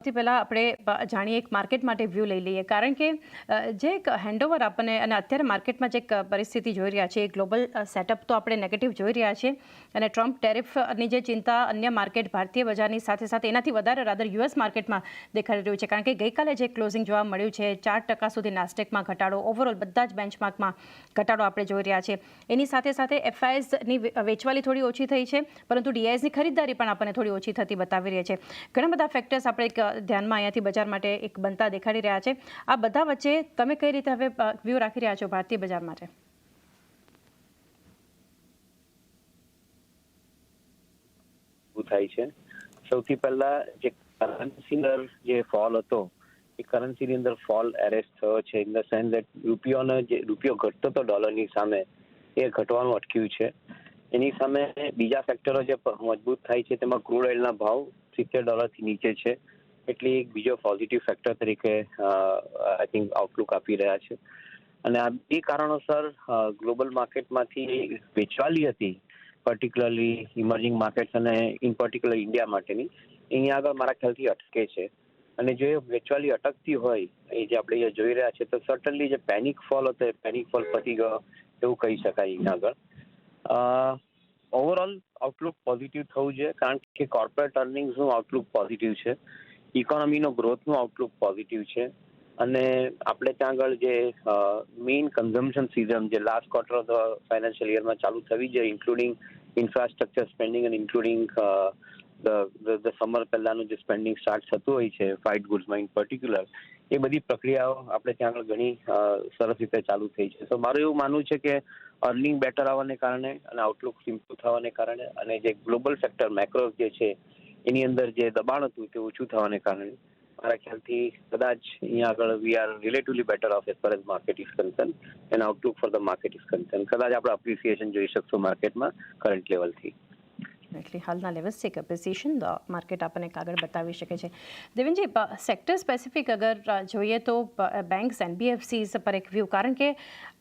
સૌથી પહેલાં આપણે જાણીએ એક માર્કેટ માટે વ્યૂ લઈ લઈએ કારણ કે જે એક હેન્ડઓવર આપણને અને અત્યારે માર્કેટમાં જે એક પરિસ્થિતિ જોઈ રહ્યા છે એ ગ્લોબલ સેટઅપ તો આપણે નેગેટિવ જોઈ રહ્યા છીએ અને ટ્રમ્પ ટેરિફની જે ચિંતા અન્ય માર્કેટ ભારતીય બજારની સાથે સાથે એનાથી વધારે રાદર યુએસ માર્કેટમાં દેખાઈ રહ્યું છે કારણ કે ગઈકાલે જે ક્લોઝિંગ જોવા મળ્યું છે 4% સુધી નાસ્ટેકમાં ઘટાડો ઓવરઓલ બધા જ બેન્ચમાર્કમાં ઘટાડો આપણે જોઈ રહ્યા છીએ એની સાથે સાથે એફઆઈએસની વેચવાલી થોડી ઓછી થઈ છે પરંતુ ડીઆઈએસની ખરીદદારી પણ આપણને થોડી ઓછી થતી બતાવી રહી છે ઘણા બધા ફેક્ટર્સ આપણે ધ્યાનમાં અહીંયાથી બજાર માટે એક બનતા દેખાડી રહ્યા છે આ બધા વચ્ચે તમે કઈ રીતે હવે વ્યૂ રાખી રહ્યા છો ભારતીય બજાર માટે થાય છે સૌથી પહેલા જે કરન્સી જે ફોલ હતો એ કરન્સીની અંદર ફોલ એરેસ્ટ થયો છે ઇન ધ સેન્સ દેટ રૂપિયો ઘટતો હતો ડોલરની સામે એ ઘટવાનું અટક્યું છે એની સામે બીજા ફેક્ટરો જે મજબૂત થાય છે તેમાં ક્રૂડ ઓઇલના ભાવ $70 નીચે છે એટલે એક બીજો પોઝિટિવ ફેક્ટર તરીકે આઈ થિંક આઉટલુક આપી રહ્યા છે અને આ બે કારણોસર ગ્લોબલ માર્કેટમાંથી વેચવાલી હતી પર્ટિક્યુલરલી ઇમર્જિંગ માર્કેટ્સ અને ઇન પર્ટિક્યુલર ઇન્ડિયા માટેની અહીંયા આગળ મારા ખ્યાલથી અટકે છે અને જો એ વેચવાલી અટકતી હોય એ જે આપણે અહીંયા જોઈ રહ્યા છે તો સર્ટનલી જે પેનિક ફોલ હતો એ પેનિક ફોલ પતી ગયો એવું કહી શકાય અહીંયા આગળ ઓવરઓલ આઉટલુક પોઝિટિવ થવું જોઈએ કારણ કે કોર્પોરેટ અર્નિંગ્સનું આઉટલુક પોઝિટિવ છે ઇકોનોમીનો ગ્રોથનું આઉટલુક પોઝિટિવ છે અને આપણે ત્યાં આગળ જે મેઇન કન્ઝમ્પશન સિઝન જે last quarter of the financial યરમાં ચાલુ થવી જોઈએ ઇન્ક્લુડિંગ ઇન્ફ્રાસ્ટ્રક્ચર સ્પેન્ડિંગ અને ઇન્ક્લુડિંગ ધ સમર પહેલાંનું જે સ્પેન્ડિંગ સ્ટાર્ટ થતું હોય છે ફાઇટ ગુડ્સમાં ઇન પર્ટિક્યુલર એ બધી પ્રક્રિયાઓ આપણે ત્યાં આગળ ઘણી સરસ રીતે ચાલુ થઈ છે તો મારું એવું માનવું છે કે અર્નિંગ બેટર આવવાને કારણે અને આઉટલુક ઇમ્પ્રુવ થવાને કારણે અને જે ગ્લોબલ સેક્ટર મેક્રો જે છે એની અંદર જે દબાણ હતું તે ઓછું થવાને કારણે મારા ખ્યાલથી કદાચ અહીંયા આગળ we are relatively better off as far as market is concern and outlook for the market is concern કદાચ આપણે અપ્રિસિએશન જોઈ શકશું માર્કેટમાં કરંટ લેવલથી એટલે હાલના લેવલ્સ એક એપ્રિસિએશન માર્કેટ આપણને કાગળ બતાવી શકે છે દેવેનજી સેક્ટર સ્પેસિફિક અગર જોઈએ તો બેંક્સ એનબીએફસીઝ પર એક વ્યૂ કારણ કે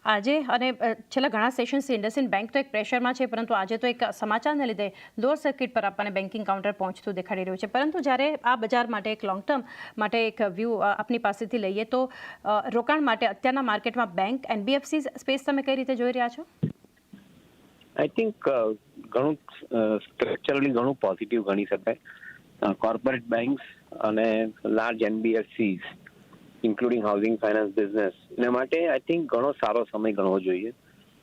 આજે અને છેલ્લા ઘણા સેશન્સથી ઇન્ડસઇન્ડ બેંક તો એક પ્રેશરમાં છે પરંતુ આજે તો એક સમાચારને લીધે લોઅર સર્કિટ પર આપણને બેન્કિંગ કાઉન્ટર પહોંચતું દેખાડી રહ્યું છે પરંતુ જ્યારે આ બજાર માટે એક લોંગ ટર્મ માટે એક વ્યૂ આપની પાસેથી લઈએ તો રોકાણ માટે અત્યારના માર્કેટમાં બેંક એનબીએફસી સ્પેસ તમે કઈ રીતે જોઈ રહ્યા છો આઈ થિંક ઘણું સ્ટ્રક્ચરલી ઘણું પોઝિટિવ ગણી શકાય કોર્પોરેટ બેંક્સ અને large NBFCs including housing finance business એના માટે આઈ થિંક ઘણો સારો સમય ગણવો જોઈએ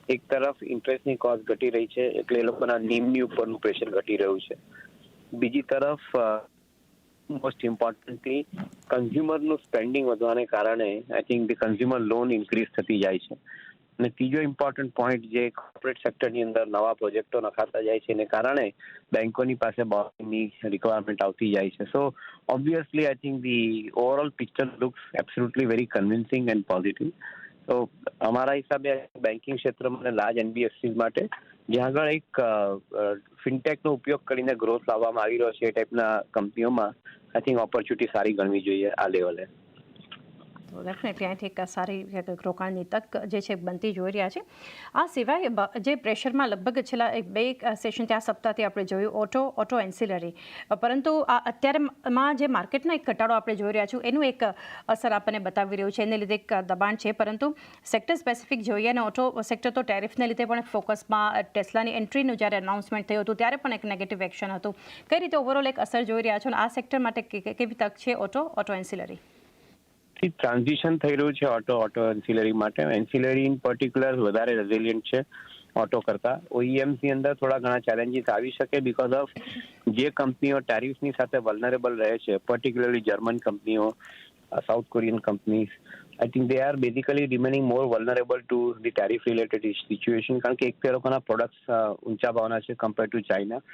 એક તરફ ઇન્ટરેસ્ટની કોસ્ટ ઘટી રહી છે એટલે એ લોકોના નિમની ઉપરનું પ્રેશર ઘટી રહ્યું છે બીજી તરફ મોસ્ટ ઇમ્પોર્ટન્ટલી કન્ઝ્યુમરનું સ્પેન્ડિંગ વધવાને કારણે I think the consumer loan increase થતી જાય છે અને ત્રીજો ઇમ્પોર્ટન્ટ પોઈન્ટ જે કોર્પોરેટ સેક્ટરની અંદર નવા પ્રોજેક્ટો નખાતા જાય છે એને કારણે બેંકોની પાસે બોરોઇંગની રિક્વાયરમેન્ટ આવતી જાય છે so obviously I think the overall picture looks absolutely very convincing and positive તો અમારા હિસાબે બેન્કિંગ ક્ષેત્રમાં લાર્જ એનબીએફસી માટે જ્યાં આગળ એક ફિનટેકનો ઉપયોગ કરીને ગ્રોથ લાવવામાં આવી રહ્યો છે એ ટાઈપના કંપનીઓમાં આઈ થિંક ઓપોર્ચ્યુનિટી સારી ગણવી જોઈએ આ લેવલે તો ડેફિનેટલી અહીંથી એક સારી રોકાણની તક જે છે બનતી જોઈ રહ્યા છે આ સિવાય જે પ્રેશરમાં લગભગ છેલ્લા બે સેશન ત્યાં સપ્તાહથી આપણે જોયું ઓટો એન્સિલરી પરંતુ આ અત્યારેમાં જે માર્કેટનો એક ઘટાડો આપણે જોઈ રહ્યા છું એનું એક અસર આપણને બતાવી રહ્યું છે એને લીધે એક દબાણ છે પરંતુ સેક્ટર સ્પેસિફિક જોઈએ અને ઓટો સેક્ટર તો ટેરિફને લીધે પણ ફોકસમાં ટેસ્લાની એન્ટ્રીનું જ્યારે અનાઉન્સમેન્ટ થયું હતું ત્યારે પણ એક નેગેટિવ એક્શન હતું કઈ રીતે ઓવરઓલ એક અસર જોઈ રહ્યા છો અને આ સેક્ટર માટે કેવી તક છે ઓટો એન્સિલરી ટ્રાન્ઝિશન થઈ રહ્યું છે ઓટો એન્સિલરી માટે એન્સિલરી ઇન પર્ટિક્યુલર વધારે રેઝિલિયન્ટ છે ઓટો કરતા ઓઈએમ્સની અંદર થોડા ઘણા ચેલેન્જીસ આવી શકે બીકોઝ ઓફ જે કંપનીઓ ટેરિફની સાથે વલ્નરેબલ રહે છે પર્ટિક્યુલરલી જર્મન કંપનીઓ south Korean companies I think they are basically remaining more vulnerable to the tariff related situation કારણ કે એક તે લોકોના પ્રોડક્ટ્સ ઊંચા ભાવના છે કમ્પેર ટુ ચાઇના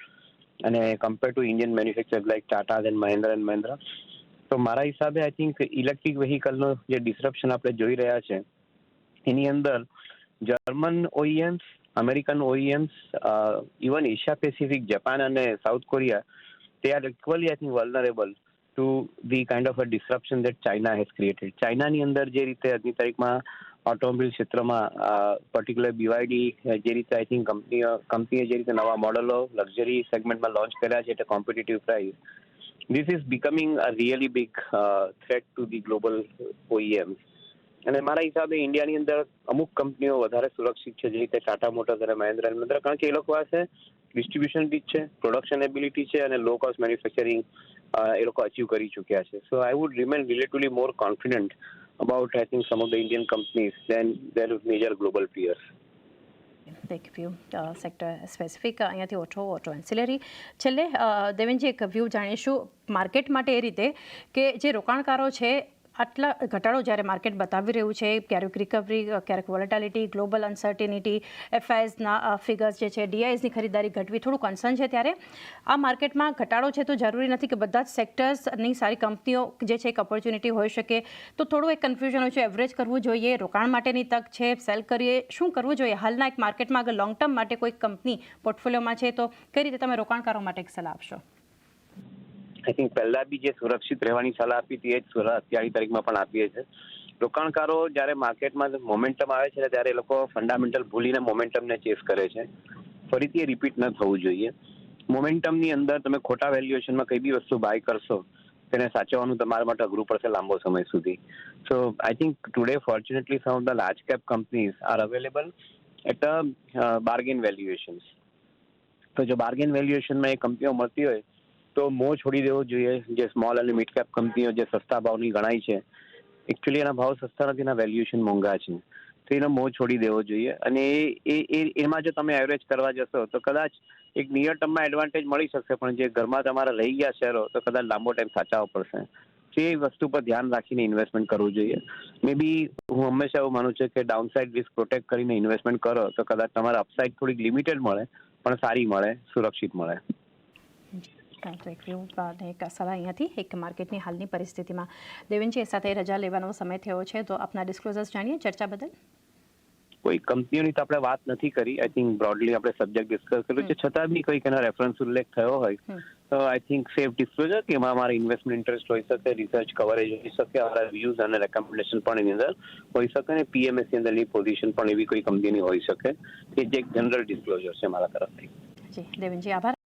અને compare to Indian manufacture like Tata and Mahindra તો મારા હિસાબે આઈ થિંક ઇલેક્ટ્રિક વ્હીકલનો જે ડિસ્રપ્શન આપણે જોઈ રહ્યા છે એની અંદર German OEMs American OEMs even Asia Pacific Japan અને સાઉથ કોરિયા તે are equally I think vulnerable to the kind of a disruption that China has created ચાઇનાની અંદર જે રીતે આજની તારીખમાં ઓટોમોબાઈલ ક્ષેત્રમાં પર્ટિક્યુલર બીવાયડી જે રીતે આઈ થિંક કંપનીએ જે રીતે નવા મોડલો લક્ઝરી સેગમેન્ટમાં લોન્ચ કર્યા છે એટલે competitive price this is becoming a really big threat to the global OEMs. અને મારા હિસાબે ઇન્ડિયાની અંદર અમુક કંપનીઓ વધારે સુરક્ષિત છે, જે રીતે ટાટા મોટર્સ અને મહિન્દ્રા એન્ડ મહિન્દ્રા, કારણ કે એ લોકો પાસે ડિસ્ટ્રીબ્યુશન રીચ છે, પ્રોડક્શન એબિલિટી છે અને લો કોસ્ટ મેન્યુફેક્ચરિંગ એ લોકો અચીવ કરી ચૂક્યા છે. So I would remain relatively more confident about I think some of the Indian companies than their major global peers. એક વ્યૂ સેક્ટર સ્પેસિફિક અહીંયાથી auto ancillary. છેલ્લે દેવેનજી એક વ્યૂ જાણીશું માર્કેટ માટે એ રીતે કે જે રોકાણકારો છે આટલા ઘટાડો જ્યારે માર્કેટ બતાવી રહ્યું છે, ક્યારેક રિકવરી, ક્યારેક વોલેટાલિટી, ગ્લોબલ અનસર્ટિનિટી, એફઆઈએસના ફિગર્સ જે છે, ડીઆઈએસની ખરીદારી ઘટવી, થોડું કન્સર્ન છે. ત્યારે આ માર્કેટમાં ઘટાડો છે તો જરૂરી નથી કે બધા જ સેક્ટર્સની સારી કંપનીઓ જે છે એક ઓપોર્ચ્યુનિટી હોઈ શકે, તો થોડું એક કન્ફ્યુઝન હોય છે. એવરેજ કરવું જોઈએ, રોકાણ માટેની તક છે, સેલ કરીએ, શું કરવું જોઈએ હાલના એક માર્કેટમાં? અગર લોંગ ટર્મ માટે કોઈ કંપની પોર્ટફોલિયોમાં છે તો કઈ રીતે તમે રોકાણકારો માટે એક સલાહ આપશો? આઈ થિંક પહેલા બી જે સુરક્ષિત રહેવાની સલાહ આપી હતી એ જ સલાહ અત્યારની તારીખમાં પણ આપીએ છીએ. રોકાણકારો જ્યારે માર્કેટમાં મોમેન્ટમ આવે છે ત્યારે એ લોકો ફંડામેન્ટલ ભૂલીને મોમેન્ટમને ચેસ કરે છે. ફરીથી એ રિપીટ ન થવું જોઈએ. મોમેન્ટમની અંદર તમે ખોટા વેલ્યુએશનમાં કઈ બી વસ્તુ બાય કરશો તેને સાચવવાનું તમારા માટે અઘરું પડશે લાંબો સમય સુધી. So I think today fortunately some of the large cap companies are available at a bargain valuations. તો જો બાર્ગેન વેલ્યુએશનમાં એ કંપનીઓ મળતી હોય તો મોહ છોડી દેવો જોઈએ. જે સ્મોલ અને મિડ કેપ કંપનીઓ જે સસ્તા ભાવની ગણાય છે, એકચ્યુઅલી એના ભાવ સસ્તા નથી, એના વેલ્યુએશન મોંઘા છે, તો એનો મોહ છોડી દેવો જોઈએ. અને એમાં જો તમે એવરેજ કરવા જશો તો કદાચ એક નિયર ટર્મમાં એડવાન્ટેજ મળી શકશે, પણ જે ઘરમાં તમારા રહી ગયા શેરો તો કદાચ લાંબો ટાઈમ સાચવવા પડશે. તો એ વસ્તુ પર ધ્યાન રાખીને ઇન્વેસ્ટમેન્ટ કરવું જોઈએ. મે બી હું હંમેશા એવું માનું છું કે ડાઉનસાઇડ રિસ્ક પ્રોટેક્ટ કરીને ઇન્વેસ્ટમેન્ટ કરો તો કદાચ તમારા અપસાઇડ થોડીક લિમિટેડ મળે પણ સારી મળે, સુરક્ષિત મળે. તો એક વ્યૂ અને એક સલાહ અહીંયાથી એક માર્કેટની હાલની પરિસ્થિતિમાં. દેવેનજી, સાથે રજા લેવાનો સમય થયો છે તો આપના ડિસ્ક્લોઝર્સ જાણીએ ચર્ચા બદલ. કોઈ કંપનીઓની તો આપણે વાત નથી કરી. આઈ થિંક બ્રોડલી આપણે સબ્જેક્ટ ડિસ્કસ કર્યું છે, છતાં બી કોઈક એના રેફરન્સ ઉલ્લેખ થયો હોય તો આઈ થિંક સેફ ડિસ્ક્લોઝર કે એમાં અમારા ઇન્વેસ્ટમેન્ટ ઇન્ટરેસ્ટ હોઈ શકે, રિસર્ચ કવરેજ હોઈ શકે, અમારા વ્યૂઝ અને રેકમેન્ડેશન પણ એની અંદર હોઈ શકે, અને પીએમએસની અંદરની પોઝિશન પણ એવી કોઈ કંપનીની હોઈ શકે કે જે એક જનરલ ડિસ્ક્લોઝર છે મારા તરફથી. જી દેવેનજી, આભાર.